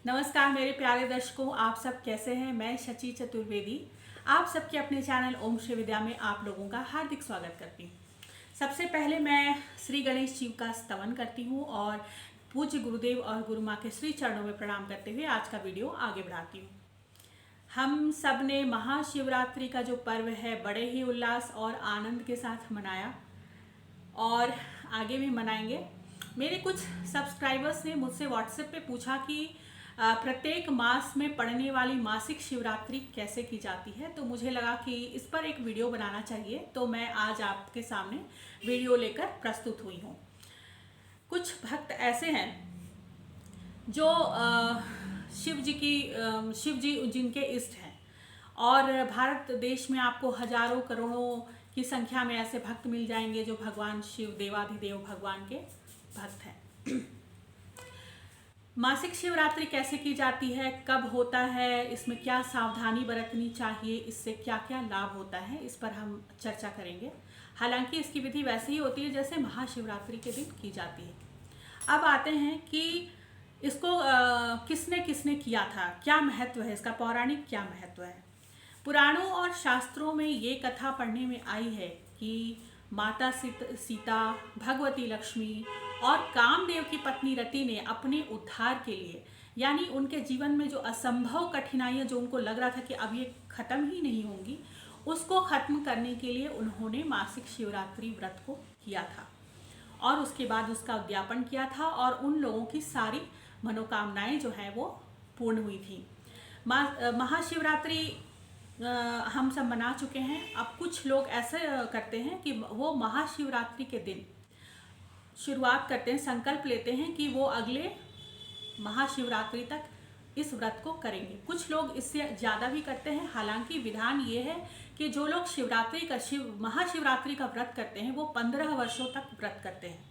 नमस्कार मेरे प्यारे दर्शकों, आप सब कैसे हैं। मैं शची चतुर्वेदी आप सबके अपने चैनल ओम श्री विद्या में आप लोगों का हार्दिक स्वागत करती हूँ। सबसे पहले मैं श्री गणेश जी का स्तवन करती हूँ और पूज्य गुरुदेव और गुरु माँ के श्री चरणों में प्रणाम करते हुए आज का वीडियो आगे बढ़ाती हूँ। हम सब ने महाशिवरात्रि का जो पर्व है बड़े ही उल्लास और आनंद के साथ मनाया और आगे भी मनाएंगे। मेरे कुछ सब्सक्राइबर्स ने मुझसे व्हाट्सएप पे पूछा कि प्रत्येक मास में पड़ने वाली मासिक शिवरात्रि कैसे की जाती है, तो मुझे लगा कि इस पर एक वीडियो बनाना चाहिए, तो मैं आज आपके सामने वीडियो लेकर प्रस्तुत हुई हूँ। कुछ भक्त ऐसे हैं जो शिव जी जिनके इष्ट हैं और भारत देश में आपको हजारों करोड़ों की संख्या में ऐसे भक्त मिल जाएंगे जो भगवान शिव देवाधिदेव भगवान के भक्त हैं। मासिक शिवरात्रि कैसे की जाती है, कब होता है, इसमें क्या सावधानी बरतनी चाहिए, इससे क्या क्या लाभ होता है, इस पर हम चर्चा करेंगे। हालांकि इसकी विधि वैसे ही होती है जैसे महाशिवरात्रि के दिन की जाती है। अब आते हैं कि इसको किसने किसने किया था, क्या महत्व है इसका, पौराणिक क्या महत्व है। पुराणों और शास्त्रों में ये कथा पढ़ने में आई है कि माता सीता, भगवती लक्ष्मी और कामदेव की पत्नी रति ने अपने उद्धार के लिए, यानी उनके जीवन में जो असंभव कठिनाइयां जो उनको लग रहा था कि अब ये खत्म ही नहीं होंगी, उसको खत्म करने के लिए उन्होंने मासिक शिवरात्रि व्रत को किया था और उसके बाद उसका उद्यापन किया था और उन लोगों की सारी मनोकामनाएं जो है वो पूर्ण हुई थी। महाशिवरात्रि हम सब मना चुके हैं। अब कुछ लोग ऐसे करते हैं कि वो महाशिवरात्रि के दिन शुरुआत करते हैं, संकल्प लेते हैं कि वो अगले महाशिवरात्रि तक इस व्रत को करेंगे। कुछ लोग इससे ज़्यादा भी करते हैं। हालांकि विधान ये है कि जो लोग महाशिवरात्रि का व्रत करते हैं वो 15 वर्षों तक व्रत करते हैं।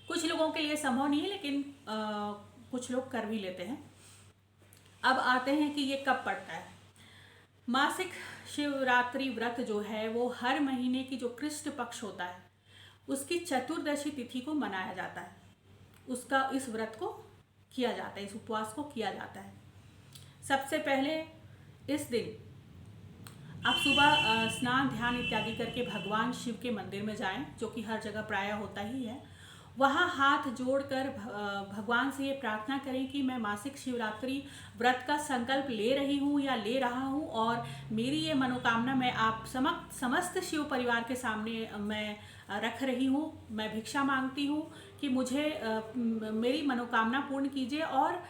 कुछ लोगों के लिए संभव नहीं है, लेकिन कुछ लोग कर भी लेते हैं। अब आते हैं कि ये कब पड़ता है। मासिक शिवरात्रि व्रत जो है वो हर महीने की जो कृष्ण पक्ष होता है उसकी चतुर्दशी तिथि को मनाया जाता है। उसका इस व्रत को किया जाता है, इस उपवास को किया जाता है। सबसे पहले इस दिन आप सुबह स्नान ध्यान इत्यादि करके भगवान शिव के मंदिर में जाएं, जो कि हर जगह प्रायः होता ही है। वहाँ हाथ जोड़कर भगवान से ये प्रार्थना करें कि मैं मासिक शिवरात्रि व्रत का संकल्प ले रही हूँ या ले रहा हूँ और मेरी ये मनोकामना मैं आप समस्त शिव परिवार के सामने मैं रख रही हूँ। मैं भिक्षा मांगती हूँ कि मुझे मेरी मनोकामना पूर्ण कीजिए और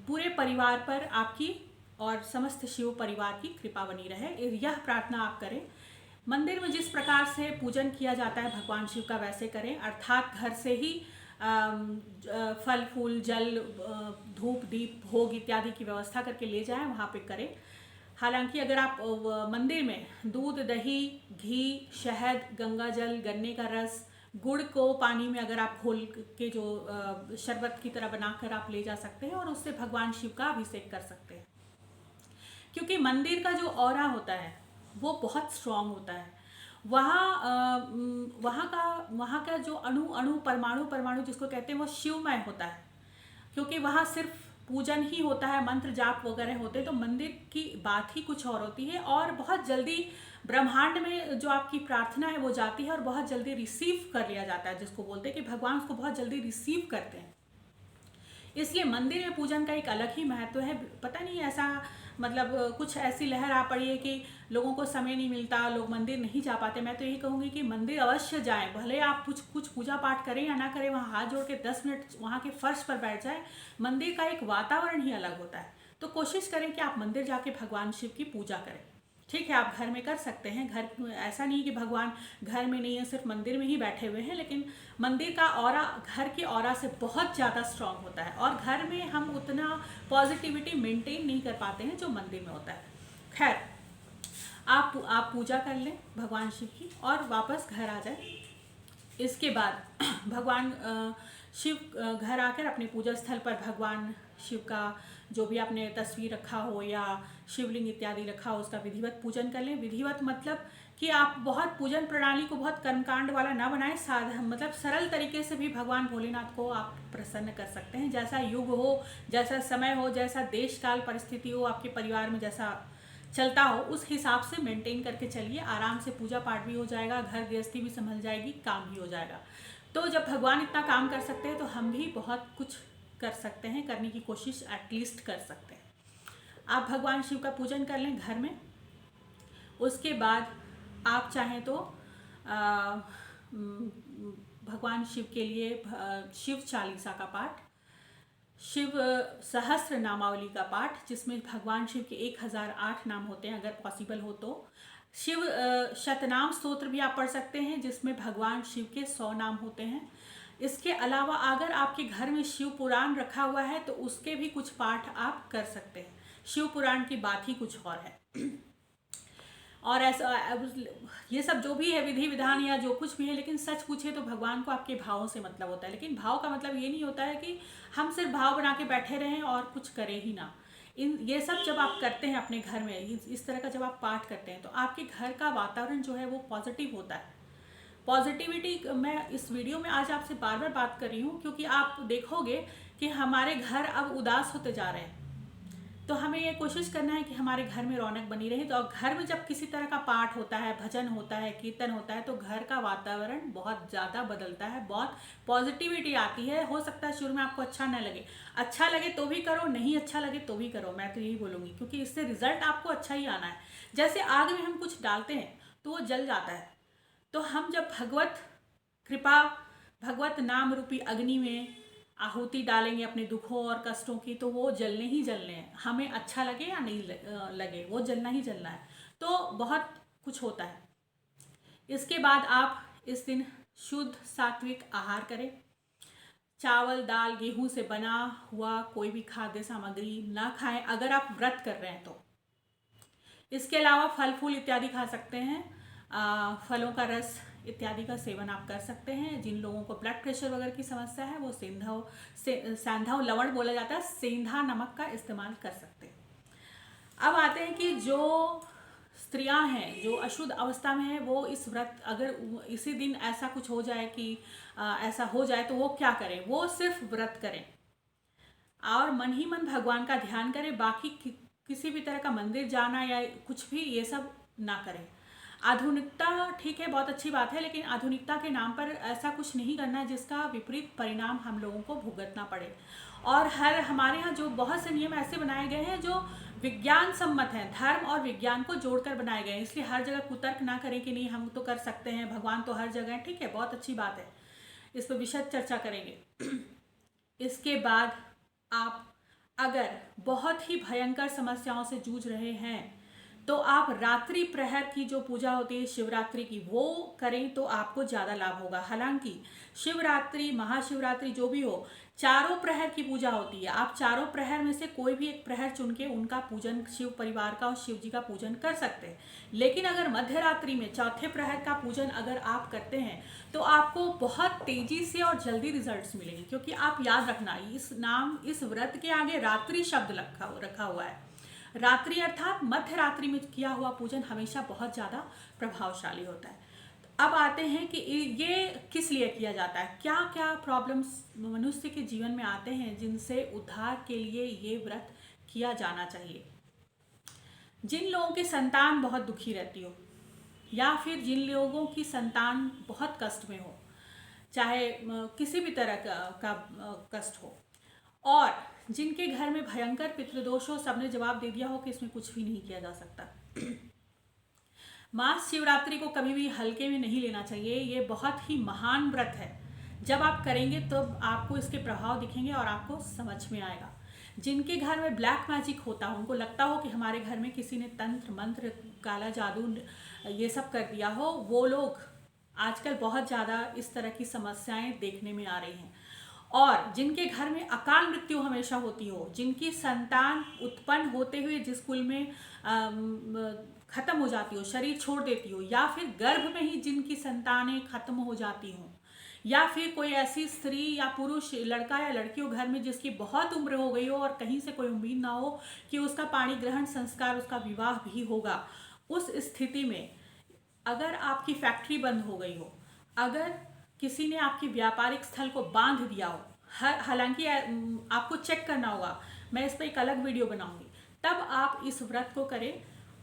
पूरे परिवार पर आपकी और समस्त शिव परिवार की कृपा बनी रहे। यह प्रार्थना आप करें। मंदिर में जिस प्रकार से पूजन किया जाता है भगवान शिव का वैसे करें, अर्थात घर से ही फल फूल जल धूप दीप भोग इत्यादि की व्यवस्था करके ले जाएं, वहाँ पे करें। हालांकि अगर आप मंदिर में दूध दही घी शहद गंगा जल गन्ने का रस गुड़ को पानी में अगर आप घोल के जो शरबत की तरह बनाकर आप ले जा सकते हैं और उससे भगवान शिव का अभिषेक कर सकते हैं, क्योंकि मंदिर का जो ऑरा होता है वो बहुत स्ट्रांग होता है। वहाँ का जो अणु परमाणु जिसको कहते हैं वो शिवमय होता है, क्योंकि वहाँ सिर्फ पूजन ही होता है, मंत्र जाप वगैरह होते हैं। तो मंदिर की बात ही कुछ और होती है और बहुत जल्दी ब्रह्मांड में जो आपकी प्रार्थना है वो जाती है और बहुत जल्दी रिसीव कर लिया जाता है, जिसको बोलते हैं कि भगवान उसको बहुत जल्दी रिसीव करते हैं। इसलिए मंदिर में पूजन का एक अलग ही महत्व है। पता नहीं ऐसा मतलब कुछ ऐसी लहर आ पड़ी है कि लोगों को समय नहीं मिलता, लोग मंदिर नहीं जा पाते। मैं तो यही कहूँगी कि मंदिर अवश्य जाएं, भले आप कुछ पूजा पाठ करें या ना करें, वहाँ हाथ जोड़ के 10 मिनट वहाँ के फर्श पर बैठ जाएं। मंदिर का एक वातावरण ही अलग होता है। तो कोशिश करें कि आप मंदिर जाके भगवान शिव की पूजा करें। ठीक है, आप घर में कर सकते हैं। घर ऐसा नहीं कि भगवान घर में नहीं है, सिर्फ मंदिर में ही बैठे हुए हैं, लेकिन मंदिर का ऑरा घर के ऑरा से बहुत ज़्यादा स्ट्रांग होता है और घर में हम उतना पॉजिटिविटी मेंटेन नहीं कर पाते हैं जो मंदिर में होता है। खैर, आप पूजा कर लें भगवान शिव की और वापस घर आ जाए। इसके बाद भगवान शिव घर आकर अपने पूजा स्थल पर भगवान शिव का जो भी आपने तस्वीर रखा हो या शिवलिंग इत्यादि रखा हो उसका विधिवत पूजन कर लें। विधिवत मतलब कि आप बहुत पूजन प्रणाली को बहुत कर्मकांड वाला ना बनाएं, साधा मतलब सरल तरीके से भी भगवान भोलेनाथ को आप प्रसन्न कर सकते हैं। जैसा युग हो, जैसा समय हो, जैसा देश काल परिस्थिति हो, आपके परिवार में जैसा चलता हो, उस हिसाब से मेंटेन करके चलिए। आराम से पूजा पाठ भी हो जाएगा, घर गृहस्थी भी संभल जाएगी, काम भी हो जाएगा। तो जब भगवान इतना काम कर सकते हैं तो हम भी बहुत कुछ कर सकते हैं, करने की कोशिश एटलीस्ट कर सकते हैं। आप भगवान शिव का पूजन कर लें घर में। उसके बाद आप चाहें तो भगवान शिव के लिए शिव चालीसा का पाठ, शिव सहस्त्र नामावली का पाठ, जिसमें भगवान शिव के 1008 नाम होते हैं, अगर पॉसिबल हो तो। शिव शतनाम स्तोत्र भी आप पढ़ सकते हैं, जिसमें भगवान शिव के 100 नाम होते हैं। इसके अलावा अगर आपके घर में शिव पुराण रखा हुआ है तो उसके भी कुछ पाठ आप कर सकते हैं। शिव पुराण की बात ही कुछ और है। और ऐसा ये सब जो भी है विधि विधान या जो कुछ भी है, लेकिन सच पूछे तो भगवान को आपके भावों से मतलब होता है। लेकिन भाव का मतलब ये नहीं होता है कि हम सिर्फ भाव बना के बैठे रहें और कुछ करें ही ना। ये सब जब आप करते हैं अपने घर में, इस तरह का जब आप पाठ करते हैं, तो आपके घर का वातावरण जो है वो पॉजिटिव होता है। पॉजिटिविटी, मैं इस वीडियो में आज आपसे बार बार बात कर रही हूँ क्योंकि आप देखोगे कि हमारे घर अब उदास होते जा रहे हैं। तो हमें ये कोशिश करना है कि हमारे घर में रौनक बनी रहे। तो घर में जब किसी तरह का पाठ होता है, भजन होता है, कीर्तन होता है, तो घर का वातावरण बहुत ज़्यादा बदलता है, बहुत पॉजिटिविटी आती है। हो सकता है शुरू में आपको अच्छा न लगे, अच्छा लगे तो भी करो, नहीं अच्छा लगे तो भी करो, मैं तो यही बोलूँगी, क्योंकि इससे रिजल्ट आपको अच्छा ही आना है। जैसे आग में हम कुछ डालते हैं तो वो जल जाता है, तो हम जब भगवत कृपा, भगवत नाम रूपी अग्नि में आहुति डालेंगे अपने दुखों और कष्टों की, तो वो जलने ही जलने हैं। हमें अच्छा लगे या नहीं लगे, वो जलना ही जलना है। तो बहुत कुछ होता है। इसके बाद आप इस दिन शुद्ध सात्विक आहार करें। चावल, दाल, गेहूं से बना हुआ कोई भी खाद्य सामग्री ना खाएं अगर आप व्रत कर रहे हैं तो। इसके अलावा फल फूल इत्यादि खा सकते हैं। फलों का रस इत्यादि का सेवन आप कर सकते हैं। जिन लोगों को ब्लड प्रेशर वगैरह की समस्या है वो सेंधा लवण बोला जाता है, सेंधा नमक का इस्तेमाल कर सकते हैं। अब आते हैं कि जो स्त्रियां हैं जो अशुद्ध अवस्था में है, वो इस व्रत, अगर इसी दिन ऐसा कुछ हो जाए कि ऐसा हो जाए तो वो क्या करें। वो सिर्फ व्रत करें और मन ही मन भगवान का ध्यान करें। बाकी किसी भी तरह का मंदिर जाना या कुछ भी ये सब ना करें। आधुनिकता ठीक है, बहुत अच्छी बात है, लेकिन आधुनिकता के नाम पर ऐसा कुछ नहीं करना है जिसका विपरीत परिणाम हम लोगों को भुगतना पड़े। और हमारे यहाँ जो बहुत से नियम ऐसे बनाए गए हैं जो विज्ञान सम्मत हैं, धर्म और विज्ञान को जोड़कर बनाए गए हैं। इसलिए हर जगह कुतर्क ना करें कि नहीं हम तो कर सकते हैं, भगवान तो हर जगह है। ठीक है, बहुत अच्छी बात है, इस पर विशद चर्चा करेंगे। इसके बाद आप अगर बहुत ही भयंकर समस्याओं से जूझ रहे हैं तो आप रात्रि प्रहर की जो पूजा होती है शिवरात्रि की, वो करें तो आपको ज़्यादा लाभ होगा। हालांकि शिवरात्रि, महाशिवरात्रि जो भी हो, चारों प्रहर की पूजा होती है। आप चारों प्रहर में से कोई भी एक प्रहर चुन के उनका पूजन, शिव परिवार का और शिव जी का पूजन कर सकते हैं। लेकिन अगर मध्य रात्रि में चौथे प्रहर का पूजन अगर आप करते हैं तो आपको बहुत तेजी से और जल्दी रिजल्ट्स मिलेंगे। क्योंकि आप याद रखना, इस व्रत के आगे रात्रि शब्द रखा हुआ है। रात्रि अर्थात मध्य रात्रि में किया हुआ पूजन हमेशा बहुत ज़्यादा प्रभावशाली होता है। अब आते हैं कि ये किस लिए किया जाता है, क्या क्या प्रॉब्लम्स मनुष्य के जीवन में आते हैं जिनसे उद्धार के लिए ये व्रत किया जाना चाहिए। जिन लोगों की संतान बहुत दुखी रहती हो, या फिर जिन लोगों की संतान बहुत कष्ट में हो, चाहे किसी भी तरह का कष्ट हो, और जिनके घर में भयंकर पितृदोष हो, सबने जवाब दे दिया हो कि इसमें कुछ भी नहीं किया जा सकता। मास शिवरात्रि को कभी भी हल्के में नहीं लेना चाहिए। ये बहुत ही महान व्रत है। जब आप करेंगे तो आपको इसके प्रभाव दिखेंगे और आपको समझ में आएगा। जिनके घर में ब्लैक मैजिक होता हो, उनको लगता हो कि हमारे घर में किसी ने तंत्र मंत्र, काला जादू ये सब कर दिया हो, वो लोग आजकल बहुत ज़्यादा इस तरह की समस्याएं देखने में आ रही हैं। और जिनके घर में अकाल मृत्यु हमेशा होती हो, जिनकी संतान उत्पन्न होते हुए जिस कुल में खत्म हो जाती हो, शरीर छोड़ देती हो, या फिर गर्भ में ही जिनकी संतानें खत्म हो जाती हों, या फिर कोई ऐसी स्त्री या पुरुष, लड़का या लड़की हो घर में जिसकी बहुत उम्र हो गई हो और कहीं से कोई उम्मीद ना हो कि उसका पाणी ग्रहण संस्कार, उसका विवाह भी होगा, उस स्थिति में अगर आपकी फैक्ट्री बंद हो गई हो, अगर किसी ने आपके व्यापारिक स्थल को बांध दिया हो, हालांकि आपको चेक करना होगा, मैं इस पर एक अलग वीडियो बनाऊंगी, तब आप इस व्रत को करें।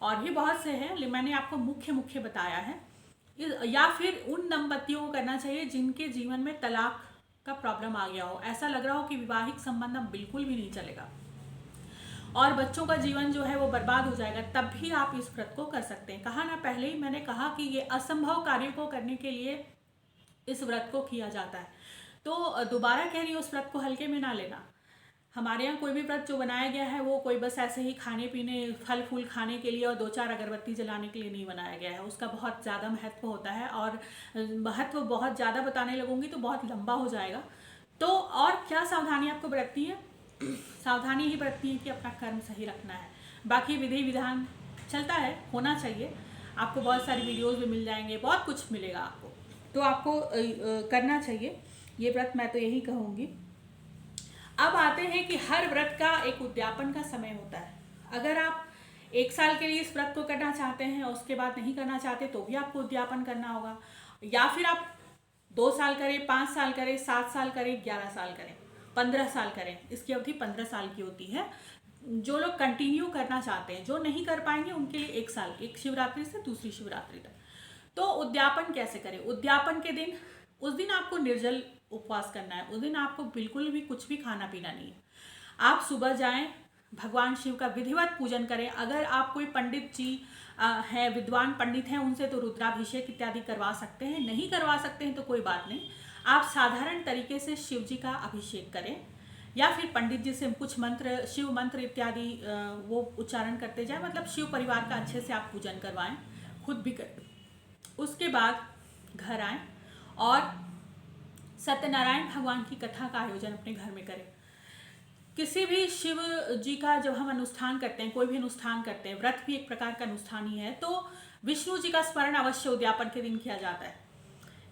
और भी बहुत से हैं, मैंने आपको मुख्य मुख्य बताया है। या फिर उन दंपतियों को करना चाहिए जिनके जीवन में तलाक का प्रॉब्लम आ गया हो, ऐसा लग रहा हो कि वैवाहिक संबंध अब बिल्कुल भी नहीं चलेगा और बच्चों का जीवन जो है वो बर्बाद हो जाएगा, तब भी आप इस व्रत को कर सकते हैं। कहा ना, पहले ही मैंने कहा कि ये असंभव कार्यों को करने के लिए इस व्रत को किया जाता है। तो दोबारा कह रही हूँ, उस व्रत को हल्के में ना लेना। हमारे यहाँ कोई भी व्रत जो बनाया गया है वो कोई बस ऐसे ही खाने पीने, फल फूल खाने के लिए और 2-4 अगरबत्ती जलाने के लिए नहीं बनाया गया है। उसका बहुत ज़्यादा महत्व होता है और महत्व बहुत ज़्यादा बताने लगूंगी तो बहुत लंबा हो जाएगा। तो और क्या सावधानी आपको बरतनी है? सावधानी ही बरतनी है कि अपना कर्म सही रखना है। बाकी विधि विधान चलता है, होना चाहिए। आपको बहुत सारी वीडियोज़ भी मिल जाएंगे, बहुत कुछ मिलेगा आपको, तो आपको करना चाहिए ये व्रत, मैं तो यही कहूँगी। अब आते हैं कि हर व्रत का एक उद्यापन का समय होता है। अगर आप 1 साल के लिए इस व्रत को करना चाहते हैं और उसके बाद नहीं करना चाहते तो भी आपको उद्यापन करना होगा, या फिर आप 2 साल करें, 5 साल करें, 7 साल करें, 11 साल करें, 15 साल करें। इसकी अवधि 15 साल की होती है। जो लोग कंटिन्यू करना चाहते हैं, जो नहीं कर पाएंगे उनके लिए 1 साल, एक शिवरात्रि से दूसरी शिवरात्रि तक। तो उद्यापन कैसे करें? उद्यापन के दिन, उस दिन आपको निर्जल उपवास करना है। उस दिन आपको बिल्कुल भी कुछ भी खाना पीना नहीं है। आप सुबह जाएं, भगवान शिव का विधिवत पूजन करें। अगर आप कोई पंडित जी हैं, विद्वान पंडित हैं, उनसे तो रुद्राभिषेक इत्यादि करवा सकते हैं। नहीं करवा सकते हैं तो कोई बात नहीं, आप साधारण तरीके से शिव जी का अभिषेक करें, या फिर पंडित जी से कुछ मंत्र, शिव मंत्र इत्यादि वो उच्चारण करते जाए, मतलब शिव परिवार का अच्छे से आप पूजन करवाएं, खुद भी करें। उसके बाद घर आएं और सत्यनारायण भगवान की कथा का आयोजन अपने घर में करें। किसी भी शिव जी का जब हम अनुष्ठान करते हैं, कोई भी अनुष्ठान करते हैं, व्रत भी एक प्रकार का अनुष्ठान ही है, तो विष्णु जी का स्मरण अवश्य उद्यापन के दिन किया जाता है।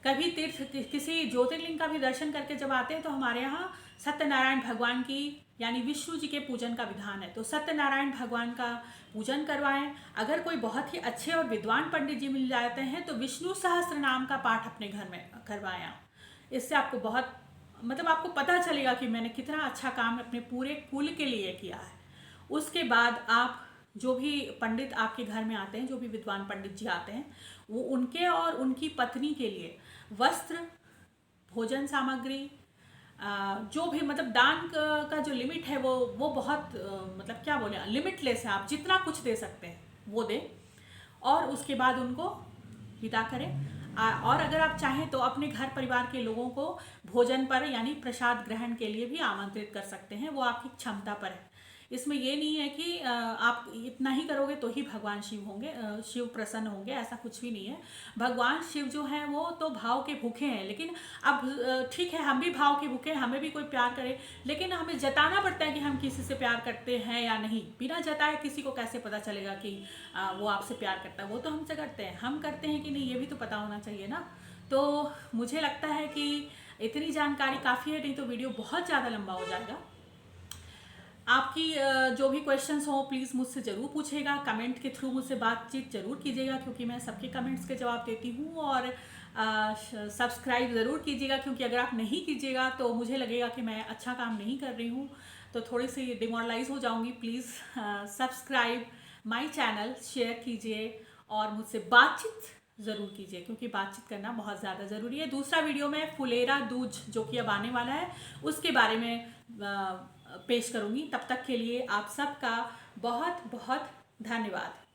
कभी तीर्थ, किसी ज्योतिर्लिंग का भी दर्शन करके जब आते हैं तो हमारे यहाँ सत्यनारायण भगवान की यानी विष्णु जी के पूजन का विधान है। तो सत्यनारायण भगवान का पूजन करवाएं। अगर कोई बहुत ही अच्छे और विद्वान पंडित जी मिल जाते हैं तो विष्णु सहस्त्र नाम का पाठ अपने घर में करवाएं। इससे आपको बहुत, मतलब आपको पता चलेगा कि मैंने कितना अच्छा काम अपने पूरे कुल के लिए किया है। उसके बाद आप जो भी पंडित आपके घर में आते हैं, जो भी विद्वान पंडित जी आते हैं, वो उनके और उनकी पत्नी के लिए वस्त्र, भोजन सामग्री, जो भी, मतलब दान का जो लिमिट है वो बहुत, मतलब क्या बोले, लिमिटलेस है। आप जितना कुछ दे सकते हैं वो दें और उसके बाद उनको विदा करें। और अगर आप चाहें तो अपने घर परिवार के लोगों को भोजन पर यानी प्रसाद ग्रहण के लिए भी आमंत्रित कर सकते हैं, वो आपकी क्षमता पर है। इसमें ये नहीं है कि आप इतना ही करोगे तो ही भगवान शिव होंगे, शिव प्रसन्न होंगे, ऐसा कुछ भी नहीं है। भगवान शिव जो हैं वो तो भाव के भूखे हैं, लेकिन अब ठीक है, हम भी भाव के भूखे हैं, हमें भी कोई प्यार करे, लेकिन हमें जताना पड़ता है कि हम किसी से प्यार करते हैं या नहीं। बिना जताए किसी को कैसे पता चलेगा कि वो आपसे प्यार करता है? वो तो हमसे करते हैं, हम करते हैं कि नहीं, ये भी तो पता होना चाहिए ना। तो मुझे लगता है कि इतनी जानकारी काफ़ी है, नहीं तो वीडियो बहुत ज़्यादा लंबा हो जाएगा। आपकी जो भी क्वेश्चंस हो प्लीज़ मुझसे ज़रूर पूछेगा, कमेंट के थ्रू मुझसे बातचीत ज़रूर कीजिएगा, क्योंकि मैं सबके कमेंट्स के जवाब देती हूँ। और सब्सक्राइब ज़रूर कीजिएगा, क्योंकि अगर आप नहीं कीजिएगा तो मुझे लगेगा कि मैं अच्छा काम नहीं कर रही हूँ, तो थोड़ी सी डिमोरलाइज हो जाऊँगी। Please subscribe my channel, share कीजिए और मुझसे बातचीत ज़रूर कीजिए, क्योंकि बातचीत करना बहुत ज़्यादा ज़रूरी है। दूसरा वीडियो में फुलेरा दूज जो कि अब आने वाला है उसके बारे में पेश करूंगी। तब तक के लिए आप सबका बहुत बहुत धन्यवाद।